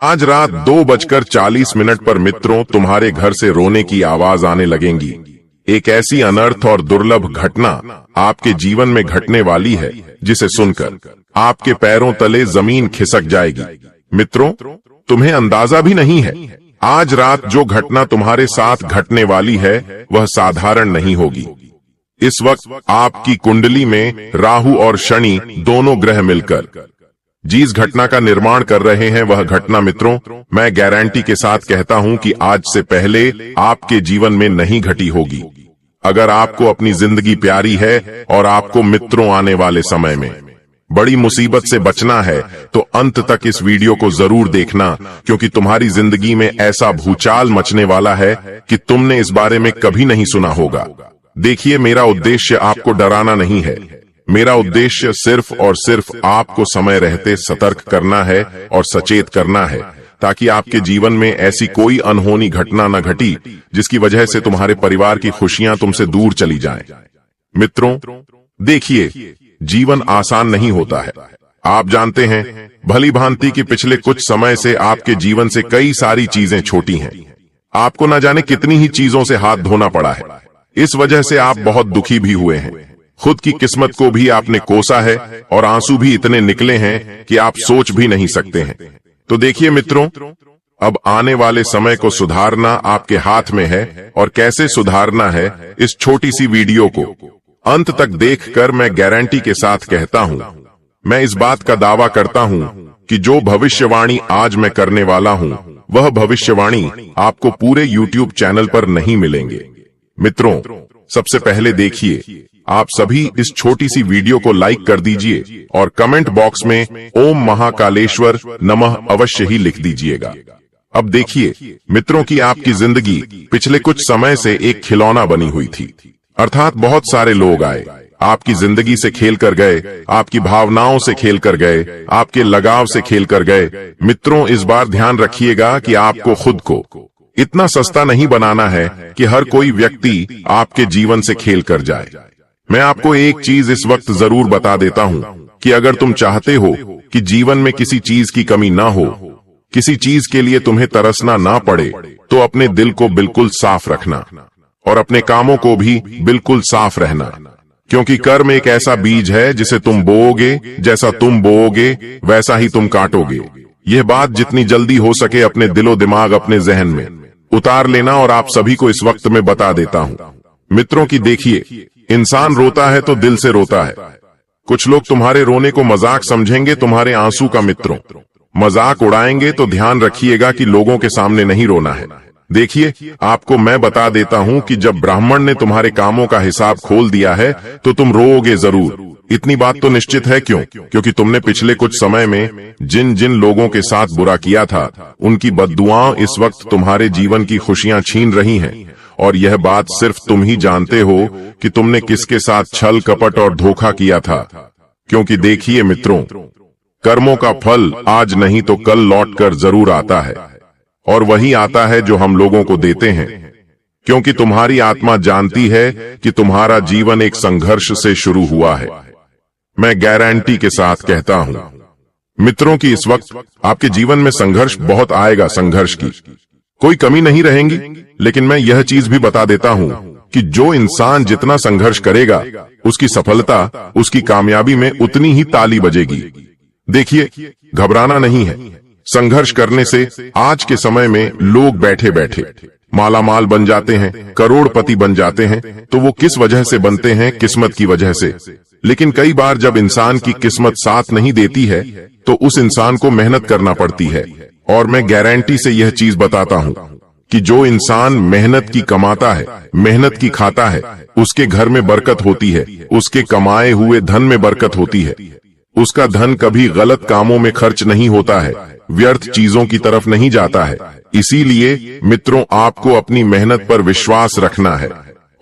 आज रात 2:40 पर मित्रों तुम्हारे घर से रोने की आवाज आने लगेंगी। एक ऐसी अनर्थ और दुर्लभ घटना आपके जीवन में घटने वाली है जिसे सुनकर आपके पैरों तले जमीन खिसक जाएगी। मित्रों, तुम्हें अंदाजा भी नहीं है, आज रात जो घटना तुम्हारे साथ घटने वाली है वह साधारण नहीं होगी। इस वक्त आपकी कुंडली में राहु और शनि दोनों ग्रह मिलकर जिस घटना का निर्माण कर रहे हैं वह घटना मित्रों, मैं गारंटी के साथ कहता हूं कि आज से पहले आपके जीवन में नहीं घटी होगी। अगर आपको अपनी जिंदगी प्यारी है और आपको मित्रों आने वाले समय में बड़ी मुसीबत से बचना है तो अंत तक इस वीडियो को जरूर देखना, क्योंकि तुम्हारी जिंदगी में ऐसा भूचाल मचने वाला है कि तुमने इस बारे में कभी नहीं सुना होगा। देखिए, मेरा उद्देश्य आपको डराना नहीं है, मेरा उद्देश्य सिर्फ और सिर्फ आपको समय रहते सतर्क करना है और सचेत करना है, ताकि आपके जीवन में ऐसी कोई अनहोनी घटना न घटी जिसकी वजह से तुम्हारे परिवार की खुशियां तुमसे दूर चली जाएं। मित्रों, देखिए, जीवन आसान नहीं होता है। आप जानते हैं भली भांति कि पिछले कुछ समय से आपके जीवन से कई सारी चीजें छोटी हैं। आपको न जाने कितनी ही चीजों से हाथ धोना पड़ा है। इस वजह से आप बहुत दुखी भी हुए हैं। खुद की किस्मत को भी आपने कोसा है और आंसू भी इतने निकले हैं कि आप सोच भी नहीं सकते हैं। तो देखिए मित्रों, अब आने वाले समय को सुधारना आपके हाथ में है, और कैसे सुधारना है इस छोटी सी वीडियो को अंत तक देखकर मैं गारंटी के साथ कहता हूं, मैं इस बात का दावा करता हूं कि जो भविष्यवाणी आज मैं करने वाला हूं वह भविष्यवाणी आपको पूरे YouTube चैनल पर नहीं मिलेंगे। मित्रों, सबसे पहले देखिए, आप सभी इस छोटी सी वीडियो को लाइक कर दीजिए और कमेंट बॉक्स में ओम महाकालेश्वर नमः अवश्य ही लिख दीजिएगा। अब देखिए मित्रों कि आपकी जिंदगी पिछले कुछ समय से एक खिलौना बनी हुई थी, अर्थात बहुत सारे लोग आए, आपकी जिंदगी से खेल कर गए, आपकी भावनाओं से खेल कर गए, आपके लगाव से खेल कर गए। मित्रों, इस बार ध्यान रखिएगा कि आपको खुद को इतना सस्ता नहीं बनाना है कि हर कोई व्यक्ति आपके जीवन से खेल कर जाए। मैं आपको एक चीज इस वक्त जरूर बता देता हूं कि अगर तुम चाहते हो कि जीवन में किसी चीज की कमी ना हो, किसी चीज के लिए तुम्हें तरसना ना पड़े, तो अपने दिल को बिल्कुल साफ रखना और अपने कामों को भी बिल्कुल साफ रहना, क्योंकि कर्म एक ऐसा बीज है जिसे तुम बोओगे, जैसा तुम बोओगे वैसा ही तुम काटोगे। यह बात जितनी जल्दी हो सके अपने दिलो दिमाग, अपने जहन में उतार लेना, और आप सभी को इस वक्त में बता देता हूं मित्रों की देखिए, इंसान रोता है तो दिल से रोता है। कुछ लोग तुम्हारे रोने को मजाक समझेंगे, तुम्हारे आंसू का मित्रों मजाक उड़ाएंगे, तो ध्यान रखिएगा कि लोगों के सामने नहीं रोना है। देखिए, आपको मैं बता देता हूं कि जब ब्राह्मण ने तुम्हारे कामों का हिसाब खोल दिया है तो तुम रोओगे जरूर। इतनी बात तो निश्चित है, क्यों? क्योंकि तुमने पिछले कुछ समय में जिन जिन लोगों के साथ बुरा किया था उनकी बद्दुआएं इस वक्त तुम्हारे जीवन की खुशियां छीन रही हैं, और यह बात सिर्फ तुम ही जानते हो कि तुमने किसके साथ छल कपट और धोखा किया था। क्योंकि देखिए मित्रों, कर्मों का फल आज नहीं तो कल लौटकर जरूर आता है, और वही आता है जो हम लोगों को देते हैं, क्योंकि तुम्हारी आत्मा जानती है कि तुम्हारा जीवन एक संघर्ष से शुरू हुआ है। मैं गारंटी के साथ कहता हूं मित्रों कि इस वक्त आपके जीवन में संघर्ष बहुत आएगा, संघर्ष की कोई कमी नहीं रहेगी। लेकिन मैं यह चीज भी बता देता हूं कि जो इंसान जितना संघर्ष करेगा उसकी सफलता, उसकी कामयाबी में उतनी ही ताली बजेगी। देखिए, घबराना नहीं है। संघर्ष करने से आज के समय में लोग बैठे बैठे मालामाल बन जाते हैं, करोड़पति बन जाते हैं। तो वो किस वजह से बनते हैं? किस्मत की वजह से। लेकिन कई बार जब इंसान की किस्मत साथ नहीं देती है तो उस इंसान को मेहनत करना पड़ती है, और मैं गारंटी से यह चीज बताता हूं कि जो इंसान मेहनत की कमाता है, मेहनत की खाता है, उसके घर में बरकत होती है, उसके कमाए हुए धन में बरकत होती है। उसका धन कभी गलत कामों में खर्च नहीं होता है, व्यर्थ चीजों की तरफ नहीं जाता है। इसीलिए मित्रों, आपको अपनी मेहनत पर विश्वास रखना है,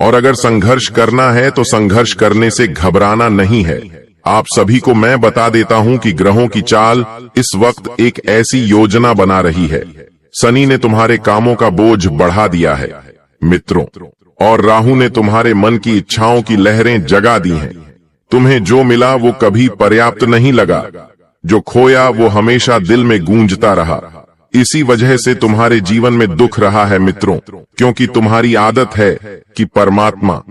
और अगर संघर्ष करना है तो संघर्ष करने से घबराना नहीं है। आप सभी को मैं बता देता हूं कि ग्रहों की चाल इस वक्त एक ऐसी योजना बना रही है। शनि ने तुम्हारे कामों का बोझ बढ़ा दिया है मित्रों, और राहु ने तुम्हारे मन की इच्छाओं की लहरें जगा दी हैं। तुम्हें जो मिला वो कभी पर्याप्त नहीं लगा, जो खोया वो हमेशा दिल में गूंजता रहा। इसी वजह से तुम्हारे जीवन में दुख रहा है मित्रों, क्योंकि तुम्हारी आदत है कि परमात्मा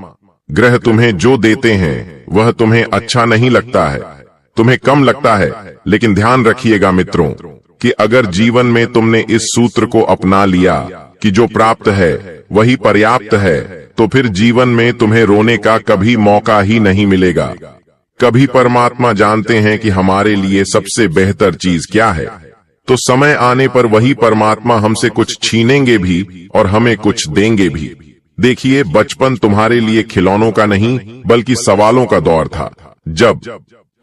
ग्रह तुम्हें जो देते हैं वह तुम्हें अच्छा नहीं लगता है, तुम्हें कम लगता है। लेकिन ध्यान रखिएगा मित्रों कि अगर जीवन में तुमने इस सूत्र को अपना लिया कि जो प्राप्त है वही पर्याप्त है, तो फिर जीवन में तुम्हें रोने का कभी मौका ही नहीं मिलेगा। कभी परमात्मा जानते हैं कि हमारे लिए सबसे बेहतर चीज क्या है, तो समय आने पर वही परमात्मा हमसे कुछ छीनेंगे भी और हमें कुछ देंगे भी। देखिए, बचपन तुम्हारे लिए खिलौनों का नहीं बल्कि सवालों का दौर था। जब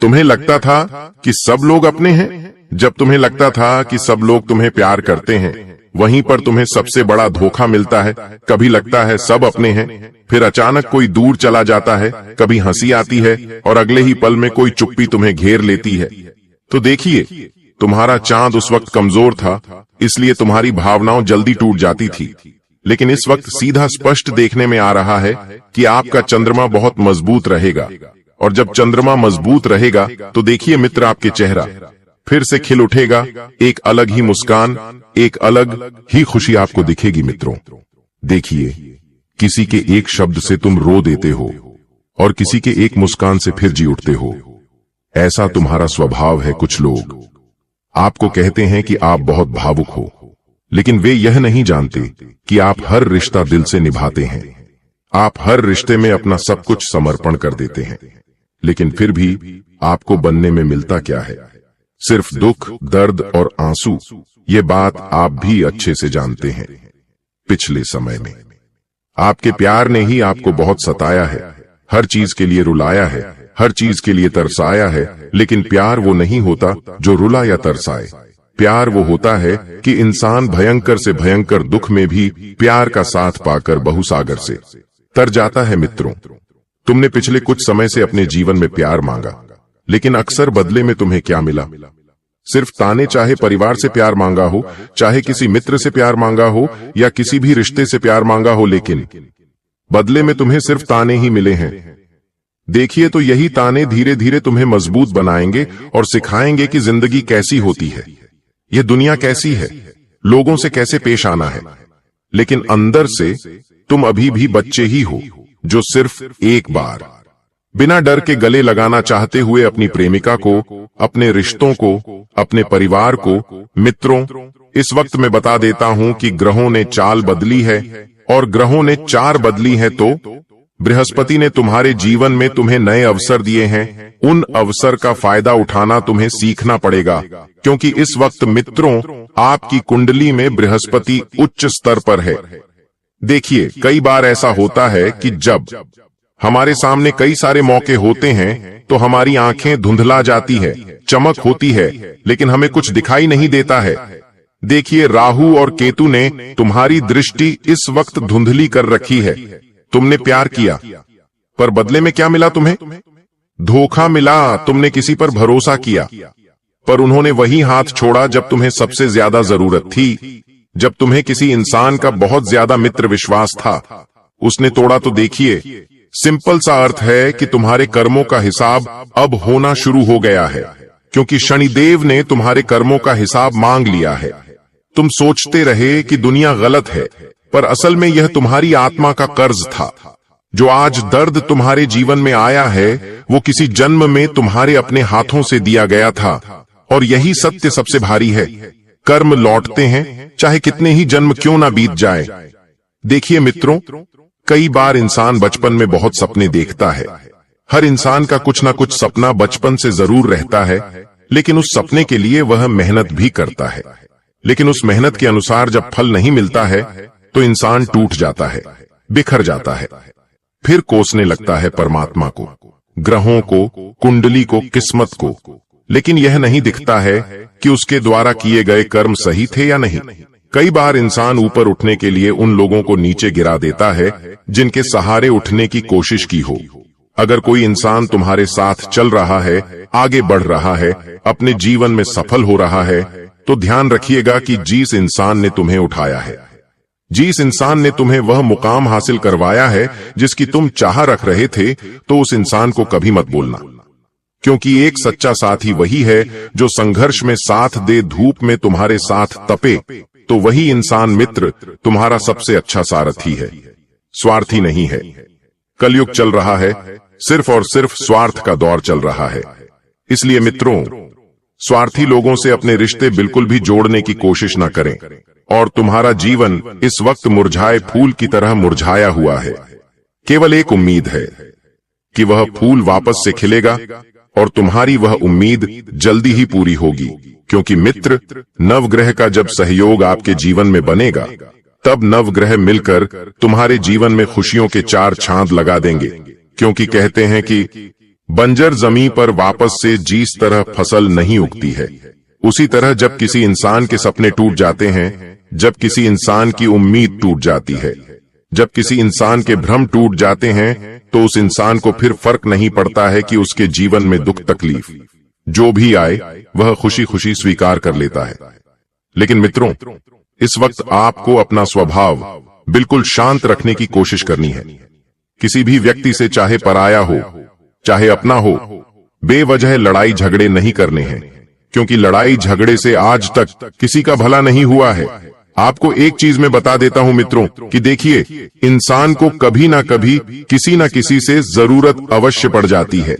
तुम्हें लगता था कि सब लोग अपने हैं, जब तुम्हें लगता था कि सब लोग तुम्हें प्यार करते हैं, वहीं पर तुम्हें सबसे बड़ा धोखा मिलता है। कभी लगता है सब अपने हैं, फिर अचानक कोई दूर चला जाता है, कभी हंसी आती है और अगले ही पल में कोई चुप्पी तुम्हें घेर लेती है। तो देखिए, तुम्हारा चांद उस वक्त कमजोर था, इसलिए तुम्हारी भावनाओं जल्दी टूट जाती थी। लेकिन इस वक्त सीधा स्पष्ट देखने में आ रहा है कि आपका चंद्रमा बहुत मजबूत रहेगा, और जब चंद्रमा मजबूत रहेगा तो देखिए मित्र, आपके चेहरा फिर से खिल उठेगा, एक अलग ही मुस्कान, एक अलग ही खुशी आपको दिखेगी मित्रों। देखिए, किसी के एक शब्द से तुम रो देते हो और किसी के एक मुस्कान से फिर जी उठते हो। ऐसा तुम्हारा स्वभाव है। कुछ लोग आपको कहते हैं कि आप बहुत भावुक हो, लेकिन वे यह नहीं जानते कि आप हर रिश्ता दिल से निभाते हैं। आप हर रिश्ते में अपना सब कुछ समर्पण कर देते हैं, लेकिन फिर भी आपको बनने में मिलता क्या है? सिर्फ दुख, दर्द और आंसू। ये बात आप भी अच्छे से जानते हैं। पिछले समय में आपके प्यार ने ही आपको बहुत सताया है, हर चीज के लिए रुलाया है, हर चीज के लिए तरसाया है। लेकिन प्यार वो नहीं होता जो रुला या तरसाए। प्यार वो होता है कि इंसान भयंकर से भयंकर दुख में भी प्यार का साथ पाकर बहुसागर से तर जाता है। मित्रों, तुमने पिछले कुछ समय से अपने जीवन में प्यार मांगा, लेकिन अक्सर बदले में तुम्हें क्या मिला? सिर्फ ताने। चाहे परिवार से प्यार मांगा हो, चाहे किसी मित्र से प्यार मांगा हो या किसी भी रिश्ते से प्यार मांगा हो, लेकिन बदले में तुम्हें सिर्फ ताने ही मिले हैं। देखिए, तो यही ताने धीरे धीरे तुम्हें मजबूत बनाएंगे और सिखाएंगे कि जिंदगी कैसी होती है, यह दुनिया कैसी है, लोगों से कैसे पेश आना है। लेकिन अंदर से तुम अभी भी बच्चे ही हो, जो सिर्फ एक बार बिना डर के गले लगाना चाहते हुए अपनी प्रेमिका को, अपने रिश्तों को, अपने परिवार को। मित्रों, इस वक्त मैं बता देता हूं कि ग्रहों ने चाल बदली है और ग्रहों ने चार बदली है। तो बृहस्पति ने तुम्हारे जीवन में तुम्हें नए अवसर दिए हैं। उन अवसर का फायदा उठाना तुम्हें सीखना पड़ेगा, क्योंकि इस वक्त मित्रों आपकी कुंडली में बृहस्पति उच्च स्तर पर है। देखिए, कई बार ऐसा होता है कि जब हमारे सामने कई सारे मौके होते हैं तो हमारी आंखें धुंधला जाती है, चमक होती है, लेकिन हमें कुछ दिखाई नहीं देता है। देखिए, राहु और केतु ने तुम्हारी दृष्टि इस वक्त धुंधली कर रखी है। तुमने प्यार किया, पर बदले में क्या मिला? तुम्हें धोखा मिला। तुमने किसी पर भरोसा किया, पर उन्होंने वही हाथ छोड़ा जब तुम्हें सबसे ज्यादा जरूरत थी। जब तुम्हें किसी इंसान का बहुत ज्यादा मित्र विश्वास था, उसने तोड़ा। तो देखिए, सिंपल सा अर्थ है कि तुम्हारे कर्मों का हिसाब अब होना शुरू हो गया है, क्योंकि शनिदेव ने तुम्हारे कर्मों का हिसाब मांग लिया है। तुम सोचते रहे कि दुनिया गलत है, पर असल में यह तुम्हारी आत्मा का कर्ज था। जो आज दर्द तुम्हारे जीवन में आया है, वो किसी जन्म में तुम्हारे अपने हाथों से दिया गया था। और यही सत्य सबसे भारी है। कर्म लौटते हैं, चाहे कितने ही जन्म क्यों ना बीत जाए। देखिए मित्रों, कई बार इंसान बचपन में बहुत सपने देखता है। हर इंसान का कुछ ना कुछ सपना बचपन से जरूर रहता है, लेकिन उस सपने के लिए वह मेहनत भी करता है। लेकिन उस मेहनत के अनुसार जब फल नहीं मिलता है तो इंसान टूट जाता है, बिखर जाता है, फिर कोसने लगता है परमात्मा को, ग्रहों को, कुंडली को, किस्मत को। लेकिन यह नहीं दिखता है कि उसके द्वारा किए गए कर्म सही थे या नहीं। कई बार इंसान ऊपर उठने के लिए उन लोगों को नीचे गिरा देता है जिनके सहारे उठने की कोशिश की हो। अगर कोई इंसान तुम्हारे साथ चल रहा है, आगे बढ़ रहा है, अपने जीवन में सफल हो रहा है, तो ध्यान रखिएगा कि जिस इंसान ने तुम्हें उठाया है, जिस इंसान ने तुम्हें वह मुकाम हासिल करवाया है जिसकी तुम चाह रख रहे थे, तो उस इंसान को कभी मत बोलना, क्योंकि एक सच्चा साथी वही है जो संघर्ष में साथ दे, धूप में तुम्हारे साथ तपे। तो वही इंसान मित्र तुम्हारा सबसे अच्छा सारथी है, स्वार्थी नहीं है। कलयुग चल रहा है, सिर्फ और सिर्फ स्वार्थ का दौर चल रहा है। इसलिए मित्रों, स्वार्थी लोगों से अपने रिश्ते बिल्कुल भी जोड़ने की कोशिश न करें, और तुम्हारा जीवन इस वक्त मुरझाए फूल की तरह मुरझाया हुआ है। केवल एक उम्मीद है कि वह फूल वापस से खिलेगा, और तुम्हारी वह उम्मीद जल्दी ही पूरी होगी, क्योंकि मित्र, नवग्रह का जब सहयोग आपके जीवन में बनेगा, तब नवग्रह मिलकर तुम्हारे जीवन में खुशियों के 4 चांद लगा देंगे। क्योंकि कहते हैं कि बंजर जमीन पर वापस से जिस तरह फसल नहीं उगती है, उसी तरह जब किसी इंसान के सपने टूट जाते हैं, जब किसी इंसान की उम्मीद टूट जाती है, जब किसी इंसान के भ्रम टूट जाते हैं, तो उस इंसान को फिर फर्क नहीं पड़ता है कि उसके जीवन में दुख तकलीफ जो भी आए वह खुशी खुशी स्वीकार कर लेता है। लेकिन मित्रों, इस वक्त आपको अपना स्वभाव बिल्कुल शांत रखने की कोशिश करनी है। किसी भी व्यक्ति से, चाहे पराया हो चाहे अपना हो, बेवजह लड़ाई झगड़े नहीं करने हैं, क्योंकि लड़ाई झगड़े से आज तक किसी का भला नहीं हुआ है। आपको एक चीज मैं बता देता हूं मित्रों, कि देखिए, इंसान को कभी ना कभी किसी ना किसी से जरूरत अवश्य पड़ जाती है।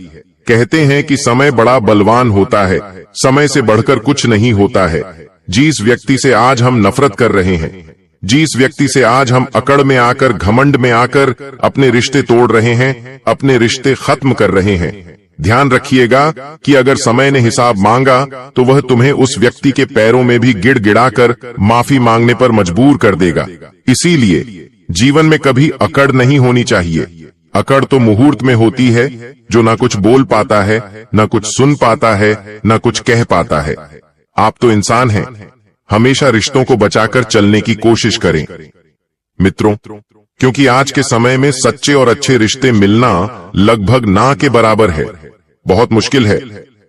कहते हैं कि समय बड़ा बलवान होता है, समय से बढ़कर कुछ नहीं होता है। जिस व्यक्ति से आज हम नफरत कर रहे हैं, जिस व्यक्ति से आज हम अकड़ में आकर, घमंड में आकर अपने रिश्ते तोड़ रहे हैं, अपने रिश्ते खत्म कर रहे हैं, ध्यान रखिएगा कि अगर समय ने हिसाब मांगा तो वह तुम्हें उस व्यक्ति के पैरों में भी गिड़गिड़ाकर माफी मांगने पर मजबूर कर देगा। इसीलिए जीवन में कभी अकड़ नहीं होनी चाहिए। अकड़ तो मुहूर्त में होती है, जो ना कुछ बोल पाता है, ना कुछ सुन पाता है, ना कुछ कह पाता है। आप तो इंसान हैं, हमेशा रिश्तों को बचाकर चलने की कोशिश करें मित्रों, क्योंकि आज के समय में सच्चे और अच्छे रिश्ते मिलना लगभग ना के बराबर है। बहुत मुश्किल है।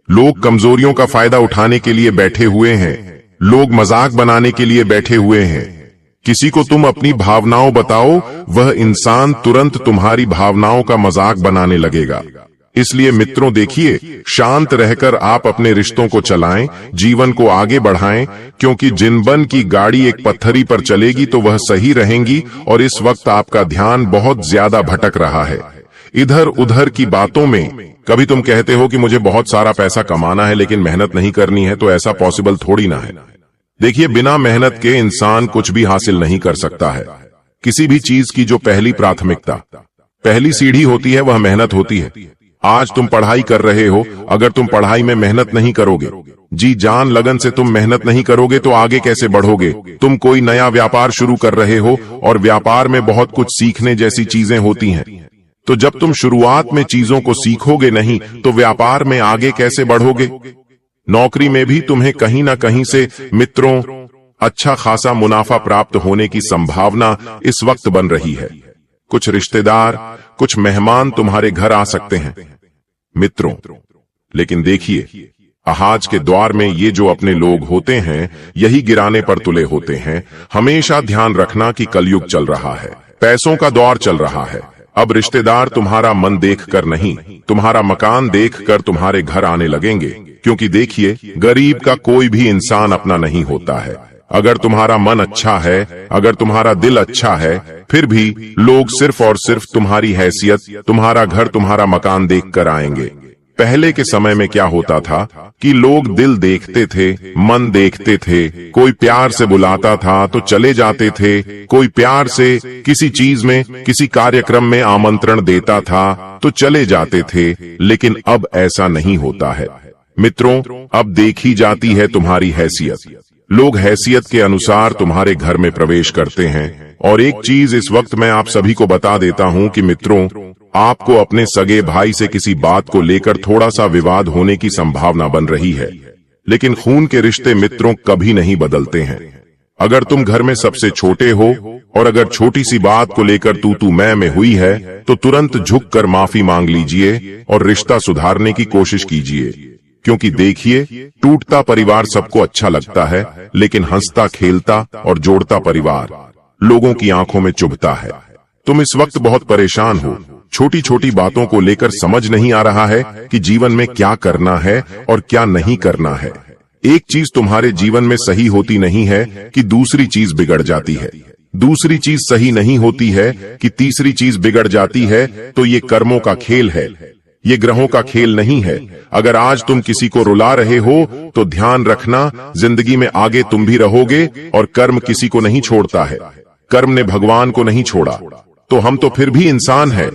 लोग कमजोरियों का फायदा उठाने के लिए बैठे हुए हैं, लोग मजाक बनाने के लिए बैठे हुए हैं। किसी को तुम अपनी भावनाओं बताओ, वह इंसान तुरंत तुम्हारी भावनाओं का मजाक बनाने लगेगा। इसलिए मित्रों देखिए, शांत रहकर आप अपने रिश्तों को चलाएं, जीवन को आगे बढ़ाएं, क्योंकि जिनबन की गाड़ी एक पत्थरी पर चलेगी तो वह सही रहेंगी। और इस वक्त आपका ध्यान बहुत ज्यादा भटक रहा है इधर उधर की बातों में। कभी तुम कहते हो कि मुझे बहुत सारा पैसा कमाना है लेकिन मेहनत नहीं करनी है, तो ऐसा पॉसिबल थोड़ी ना है। देखिए, बिना मेहनत के इंसान कुछ भी हासिल नहीं कर सकता है। किसी भी चीज की जो पहली प्राथमिकता, पहली सीढ़ी होती है, वह मेहनत होती है। आज तुम पढ़ाई कर रहे हो, अगर तुम पढ़ाई में मेहनत नहीं करोगे, जी जान लगन से तुम मेहनत नहीं करोगे, तो आगे कैसे बढ़ोगे। तुम कोई नया व्यापार शुरू कर रहे हो, और व्यापार में बहुत कुछ सीखने जैसी चीजें होती हैं। तो जब तुम शुरुआत में चीजों को सीखोगे नहीं, तो व्यापार में आगे कैसे बढ़ोगे। नौकरी में भी तुम्हें कहीं ना कहीं से मित्रों अच्छा खासा मुनाफा प्राप्त होने की संभावना इस वक्त बन रही है। कुछ रिश्तेदार, कुछ मेहमान तुम्हारे घर आ सकते हैं मित्रों। लेकिन देखिए, आज के दौर में ये जो अपने लोग होते हैं, यही गिराने पर तुले होते हैं। हमेशा ध्यान रखना कि कलयुग चल रहा है, पैसों का दौर चल रहा है। अब रिश्तेदार तुम्हारा मन देखकर नहीं, तुम्हारा मकान देखकर तुम्हारे घर आने लगेंगे। क्योंकि देखिए, गरीब का कोई भी इंसान अपना नहीं होता है। अगर तुम्हारा मन अच्छा है, अगर तुम्हारा दिल अच्छा है, फिर भी लोग सिर्फ और सिर्फ तुम्हारी हैसियत, तुम्हारा घर, तुम्हारा मकान देखकर आएंगे। पहले के समय में क्या होता था कि लोग दिल देखते थे, मन देखते थे। कोई प्यार से बुलाता था तो चले जाते थे, कोई प्यार से किसी चीज में, किसी कार्यक्रम में आमंत्रण देता था तो चले जाते थे। लेकिन अब ऐसा नहीं होता है मित्रों। अब देखी जाती है तुम्हारी हैसियत। लोग हैसियत के अनुसार तुम्हारे घर में प्रवेश करते हैं। और एक चीज इस वक्त मैं आप सभी को बता देता हूं कि मित्रों, आपको अपने सगे भाई से किसी बात को लेकर थोड़ा सा विवाद होने की संभावना बन रही है, लेकिन खून के रिश्ते मित्रों कभी नहीं बदलते हैं। अगर तुम घर में सबसे छोटे हो और अगर छोटी सी बात को लेकर तू मैं हुई है, तो तुरंत झुककर माफी मांग लीजिए और रिश्ता सुधारने की कोशिश कीजिए। क्योंकि देखिए, टूटता परिवार सबको अच्छा लगता है, लेकिन हंसता, खेलता और जोड़ता परिवार लोगों की आंखों में चुभता है। तुम इस वक्त बहुत परेशान हो, छोटी छोटी बातों को लेकर समझ नहीं आ रहा है कि जीवन में क्या करना है और क्या नहीं करना है। एक चीज तुम्हारे जीवन में सही होती नहीं है कि दूसरी चीज बिगड़ जाती है, दूसरी चीज सही नहीं होती है कि तीसरी चीज बिगड़ जाती है। तो ये कर्मों का खेल है, ये ग्रहों का खेल नहीं है। अगर आज तुम किसी को रुला रहे हो तो ध्यान रखना, जिंदगी में आगे तुम भी रहोगे और कर्म किसी को नहीं छोड़ता है। कर्म ने भगवान को नहीं छोड़ा, तो हम तो फिर भी इंसान हैं।